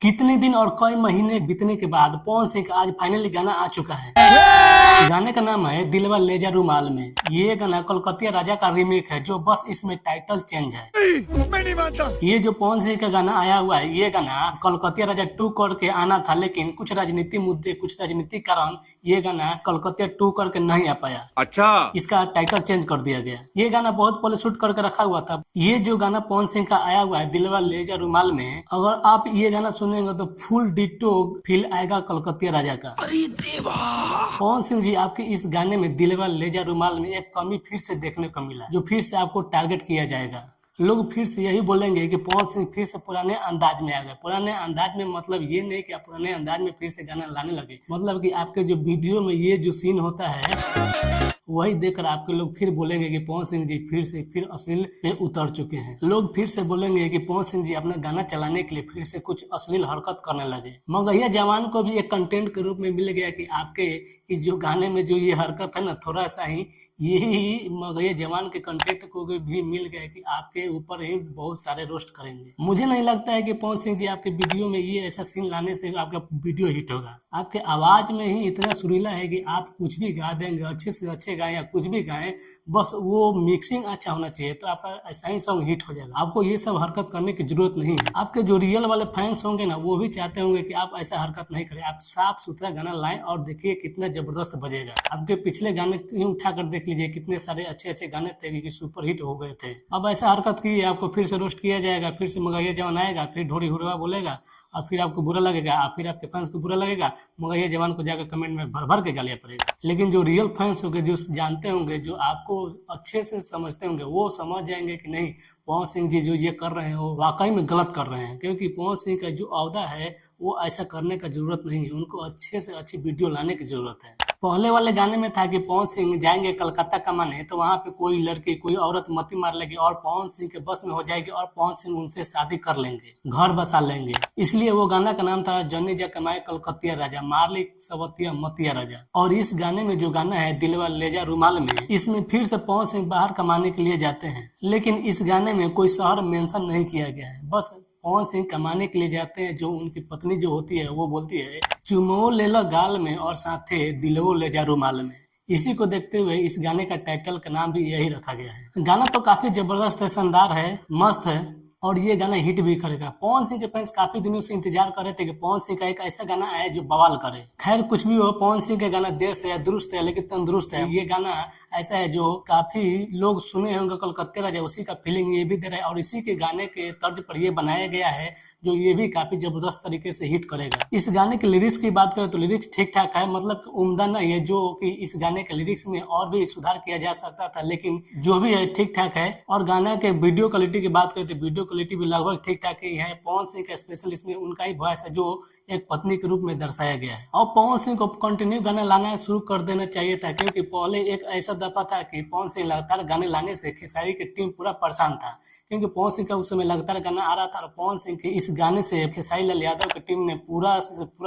कितने दिन और कई महीने बीतने के बाद पवन सिंह का आज फाइनली गाना आ चुका है। गाने का नाम है दिलवा ले जा रुमाल में। ये गाना कलकतिया राजा का रीमेक है, जो बस इसमें टाइटल चेंज है। मैं नहीं मानता। ये जो पवन सिंह का गाना आया हुआ है, ये गाना कलकतिया राजा 2 करके आना था, लेकिन कुछ राजनीति मुद्दे, कुछ राजनीतिक कारण ये गाना कलकतिया 2 करके नहीं आ पाया। अच्छा, इसका टाइटल चेंज कर दिया गया। ये गाना बहुत पहले शूट करके रखा हुआ था। ये जो गाना पवन सिंह का आया हुआ है दिलवा ले जा रुमाल में, अगर आप ये गाना सुनेंगे तो फुल डिटो फील आएगा कलकतिया राजा का। अरे देवा। पवन सिंह जी, आपके इस गाने में दिलवा ले जा रुमाल में एक कमी फिर से देखने को मिला, जो फिर से आपको टारगेट किया जाएगा। लोग फिर से यही बोलेंगे कि पवन सिंह फिर से पुराने अंदाज में आ गए। पुराने अंदाज में मतलब ये नहीं कि आप पुराने अंदाज में फिर से गाना लाने लगे, मतलब कि आपके जो वीडियो में ये जो सीन होता है वही देखकर आपके लोग फिर बोलेंगे कि पवन सिंह जी फिर अश्लील पे उतर चुके हैं। लोग फिर से बोलेंगे कि पवन सिंह जी अपना गाना चलाने के लिए फिर से कुछ अश्लील हरकत करने लगे। मगहिया जवान को भी एक कंटेंट के रूप में मिल गया कि आपके इस जो गाने में जो ये हरकत है ना, थोड़ा सा ही यही मगहिया जवान के कंटेंट को भी मिल गया कि आपके ऊपर ही बहुत सारे रोस्ट करेंगे। मुझे नहीं लगता है कि पवन सिंह जी आपके वीडियो में ये ऐसा सीन लाने से आपका वीडियो हिट होगा। आपके आवाज में ही इतना सुरीला है कि आप कुछ भी गा देंगे, अच्छे से अच्छे गाएं या कुछ भी गाएं, बस वो मिक्सिंग अच्छा होना चाहिए तो आपका ऐसा ही सॉन्ग हिट हो जाएगा। आपको ये सब हरकत करने की जरूरत नहीं है। आपके जो रियल वाले फैंस होंगे ना, वो भी चाहते होंगे कि आप ऐसा हरकत नहीं करें, आप साफ सुथरा गाना लाएं और देखिए कितना जबरदस्त बजेगा। आपके पिछले गाने उठा कर देख लीजिए, कितने सारे अच्छे अच्छे गाने थे कि सुपर हिट हो गए थे। अब ऐसा हरकत की आपको फिर से रोस्ट किया जाएगा, फिर से मगहिया जवान आएगा, फिर ढोरी हुरवा बोलेगा और फिर आपको बुरा लगेगा, और फिर आपके फैंस को बुरा लगेगा। मगहिया जवान को जाकर कमेंट में भर भर के गालियां पड़ेगा। लेकिन जो रियल फैंस होंगे, जो जानते होंगे, जो आपको अच्छे से समझते होंगे, वो समझ जाएंगे कि नहीं, पवन सिंह जी जो ये कर रहे हैं वो वाकई में गलत कर रहे हैं। क्योंकि पवन सिंह का जो औहदा है वो ऐसा करने का जरूरत नहीं है, उनको अच्छे से अच्छी वीडियो लाने की जरूरत है। पहले वाले गाने में था कि पवन सिंह जाएंगे कलकत्ता कमाने, तो वहां पे कोई लड़की, कोई औरत मती मार लेगी और पवन सिंह के बस में हो जाएगी और पवन सिंह उनसे शादी कर लेंगे, घर बसा लेंगे। इसलिए वो गाना का नाम था जन्नी जा कमाए कलकतिया राजा, मारलिक सबतिया मतिया राजा। और इस गाने में जो गाना है दिलवा ले जा रुमाल में, इसमें फिर से पवन सिंह बाहर कमाने के लिए जाते हैं, लेकिन इस गाने में कोई शहर मेंशन नहीं किया गया है। बस पवन सिंह कमाने के लिए जाते हैं। जो उनकी पत्नी जो होती है वो बोलती है चुमो ले लो गाल में और साथे दिलवो ले जा रुमाल में। इसी को देखते हुए इस गाने का टाइटल का नाम भी यही रखा गया है। गाना तो काफी जबरदस्त है, शानदार है, मस्त है और ये गाना हिट भी करेगा। पवन सिंह के फैंस काफी दिनों से इंतजार कर रहे थे कि पवन सिंह का एक ऐसा गाना आए जो बवाल करे। खैर कुछ भी हो, पवन सिंह का गाना देर से या दुरुस्त है लेकिन तंदुरुस्त है। ये गाना ऐसा है जो काफी लोग सुने होंगे, कलकत्ते राजा, उसी का फीलिंग ये भी दे रहा है और इसी के गाने के तर्ज पर ये बनाया गया है, जो ये भी काफी जबरदस्त तरीके से हिट करेगा। इस गाने के लिरिक्स की बात करें तो लिरिक्स ठीक ठाक है, मतलब उम्दा नहीं है, जो कि इस गाने के लिरिक्स में और भी सुधार किया जा सकता था, लेकिन जो भी है ठीक ठाक है। और गाना के वीडियो क्वालिटी की बात करें तो वीडियो क्वालिटी भी लगभग ठीक ठाक ही है। पवन सिंह का स्पेशल इसमें उनका ही वॉइस है जो एक पत्नी के रूप में दर्शाया गया है। और पवन सिंह को कंटिन्यू गाना लाना शुरू कर देना चाहिए था, क्योंकि पहले एक ऐसा दफा था कि पवन सिंह लगातार गाने लाने से खेसारी की टीम पूरा परेशान था, क्योंकि पवन सिंह का उस समय लगातार गाना आ रहा था और पवन सिंह के इस गाने से खेसारी लाल यादव की टीम ने पूरा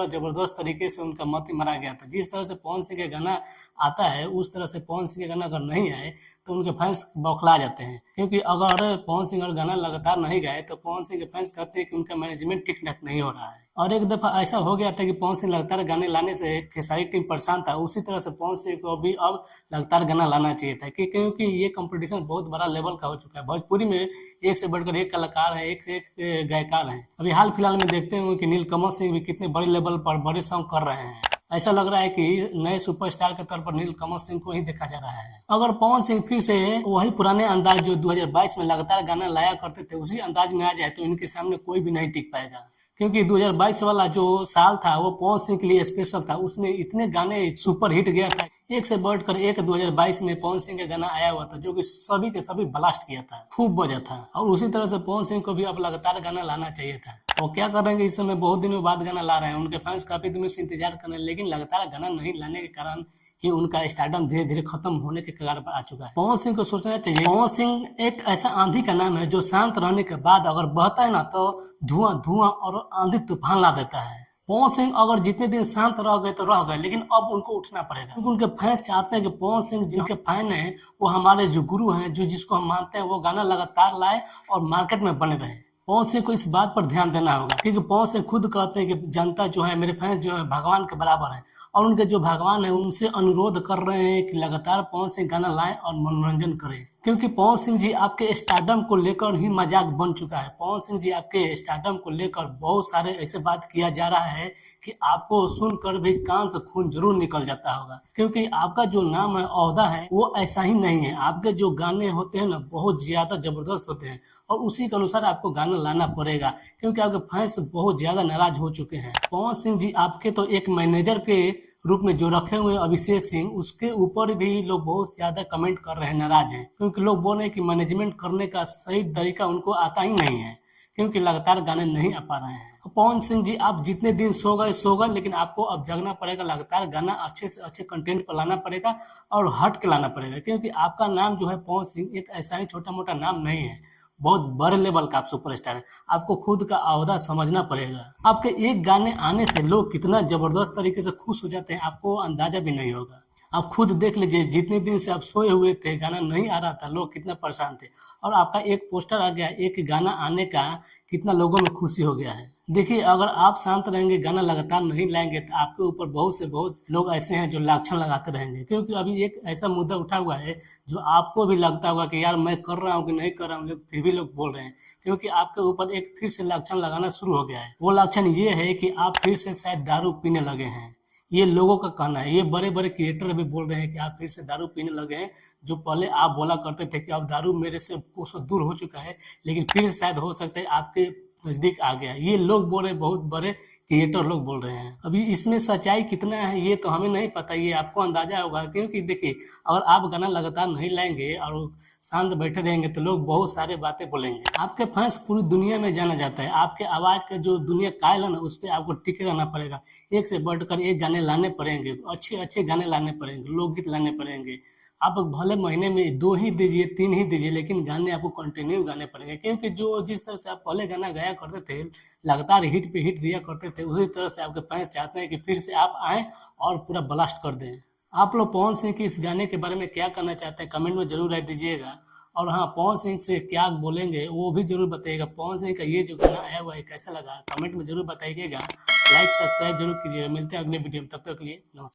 जबरदस्त तरीके से उनका मत मारा गया था। जिस तरह से पवन सिंह का गाना आता है, उस तरह से पवन सिंह का गाना अगर नहीं आए तो उनके फैंस बौखला जाते हैं। क्योंकि अगर पवन सिंह अगर गाना लगातार नहीं गाए तो पवन सिंह के फैंस कहते हैं कि उनका मैनेजमेंट ठीक ठाक नहीं हो रहा है। और एक दफा ऐसा हो गया था कि पवन सिंह लगातार गाने लाने से खेसारी टीम परेशान था। उसी तरह से पवन सिंह को भी अब लगातार गाना लाना चाहिए था, क्योंकि ये कंपटीशन बहुत बड़ा लेवल का हो चुका है। भोजपुरी में एक से बढ़कर एक कलाकार है, एक से एक गायकार हैं। अभी हाल फिलहाल में देखते हैं कि नीलकमल सिंह भी कितने बड़े लेवल पर बड़े सॉन्ग कर रहे हैं। ऐसा लग रहा है कि नए सुपरस्टार के तौर पर नीलकमल सिंह को ही देखा जा रहा है। अगर पवन सिंह फिर से वही पुराने अंदाज जो 2022 में लगातार गाना लाया करते थे उसी अंदाज में आ जाए तो इनके सामने कोई भी नहीं टिक पाएगा। क्योंकि 2022 वाला जो साल था वो पवन सिंह के लिए स्पेशल था। उसमें इतने गाने सुपर हिट गया था, एक से बढ़कर एक 2022 में पवन सिंह का गाना आया हुआ था, जो कि सभी के सभी ब्लास्ट किया था, खूब बजा था। और उसी तरह से पवन सिंह को भी अब लगातार गाना लाना चाहिए था। वो क्या कर रहे हैं, इस समय बहुत दिनों बाद गाना ला रहे हैं, उनके फैंस काफी दिनों से इंतजार कर रहे हैं, लेकिन लगातार गाना नहीं लाने के कारण ही उनका स्टारडम धीरे धीरे खत्म होने के कगार पर आ चुका है। पवन सिंह को सोचना चाहिए। पवन सिंह एक ऐसा आंधी का नाम है जो शांत रहने के बाद अगर बहता है ना तो धुआं धुआं और आंधी तूफान ला देता है। पवन सिंह अगर जितने दिन शांत रह गए तो रह गए, लेकिन अब उनको उठना पड़ेगा, क्योंकि उनके फैंस चाहते हैं कि पवन सिंह जिनके फैन हैं वो हमारे जो गुरु हैं, जो जिसको हम मानते हैं, वो गाना लगातार लाए और मार्केट में बने रहे। पवन सिंह को इस बात पर ध्यान देना होगा, क्योंकि पवन सिंह खुद कहते हैं कि जनता जो है, मेरे फैंस जो है भगवान के बराबर है, और उनके जो भगवान है उनसे अनुरोध कर रहे हैं कि लगातार पवन सिंह गाना लाएं और मनोरंजन करें। क्योंकि पवन सिंह जी आपके स्टारडम को लेकर ही मजाक बन चुका है। पवन सिंह जी आपके स्टारडम को लेकर बहुत सारे ऐसे बात किया जा रहा है कि आपको सुनकर भी कान से खून जरूर निकल जाता होगा, क्योंकि आपका जो नाम है, ओहदा है, वो ऐसा ही नहीं है। आपके जो गाने होते हैं ना, बहुत ज्यादा जबरदस्त होते हैं, और उसी के अनुसार आपको गाना लाना पड़ेगा, क्योंकि आपके फैंस बहुत ज्यादा नाराज हो चुके हैं। पवन सिंह जी आपके तो एक मैनेजर के रूप में जो रखे हुए अभिषेक सिंह, उसके ऊपर भी लोग बहुत ज्यादा कमेंट कर रहे हैं, नाराज हैं, क्योंकि लोग बोल रहे हैं कि मैनेजमेंट करने का सही तरीका उनको आता ही नहीं है, क्योंकि लगातार गाने नहीं आ पा रहे हैं। पवन सिंह जी, आप जितने दिन सो गए, लेकिन आपको अब जगना पड़ेगा, लगातार गाना अच्छे से अच्छे कंटेंट पर लाना पड़ेगा और हट के लाना पड़ेगा, क्योंकि आपका नाम जो है पवन सिंह एक ऐसा ही छोटा मोटा नाम नहीं है, बहुत बड़े लेवल का आप सुपरस्टार है। आपको खुद का ओहदा समझना पड़ेगा। आपके एक गाने आने से लोग कितना जबरदस्त तरीके से खुश हो जाते हैं, आपको अंदाजा भी नहीं होगा। आप खुद देख लीजिए, जितने दिन से आप सोए हुए थे, गाना नहीं आ रहा था, लोग कितना परेशान थे, और आपका एक पोस्टर आ गया, एक गाना आने का कितना लोगों में खुशी हो गया है। देखिए, अगर आप शांत रहेंगे, गाना लगातार नहीं लाएंगे, तो आपके ऊपर बहुत से बहुत लोग ऐसे हैं जो लांछन लगाते रहेंगे, क्योंकि अभी एक ऐसा मुद्दा उठा हुआ है जो आपको भी लगता होगा कि यार मैं कर रहा हूँ कि नहीं कर रहा हूँ, लोग फिर भी लोग बोल रहे हैं, क्योंकि आपके ऊपर एक फिर से लांछन लगाना शुरू हो गया है। वो लांछन ये है कि आप फिर से शायद दारू पीने लगे हैं। ये लोगों का कहना है, ये बड़े बड़े क्रिएटर भी बोल रहे हैं कि आप फिर से दारू पीने लगे हैं। जो पहले आप बोला करते थे कि अब दारू मेरे से कोसों दूर हो चुका है, लेकिन फिर शायद हो सकता है आपके नजदीक आ गया। ये लोग बोल रहे हैं, बहुत बड़े क्रिएटर लोग बोल रहे हैं। अभी इसमें सच्चाई कितना है ये तो हमें नहीं पता, ये आपको अंदाजा होगा, क्योंकि देखिए, अगर आप गाना लगातार नहीं लाएंगे और शांत बैठे रहेंगे तो लोग बहुत सारे बातें बोलेंगे। आपके फैंस पूरी दुनिया में जाना जाता है, आपके आवाज का जो दुनिया कायल है ना, उस पर आपको टिके रहना पड़ेगा। एक से बढ़कर एक गाने लाने पड़ेंगे, अच्छे अच्छे गाने लाने पड़ेंगे, लोकगीत लाने पड़ेंगे। आप भले महीने में 2 ही दीजिए, 3 ही दीजिए, लेकिन गाने आपको कंटिन्यू गाने पड़ेंगे, क्योंकि जो जिस तरह से आप पहले गाना गाया करते थे, लगातार हिट पे हिट दिया करते थे, उसी तरह से आपके फैंस चाहते हैं कि फिर से आप आएँ और पूरा ब्लास्ट कर दें। आप लोग पवन सिंह के इस गाने के बारे में क्या कहना चाहते हैं, कमेंट में जरूर राय दीजिएगा। और हाँ, पवन सिंह से क्या बोलेंगे वो भी जरूर बताइएगा। पवन सिंह का ये जो गाना आया हुआ है कैसा लगा, कमेंट में जरूर बताइएगा। लाइक सब्सक्राइब जरूर कीजिएगा। मिलते हैं अगले वीडियो में, तब तक के लिए नमस्कार।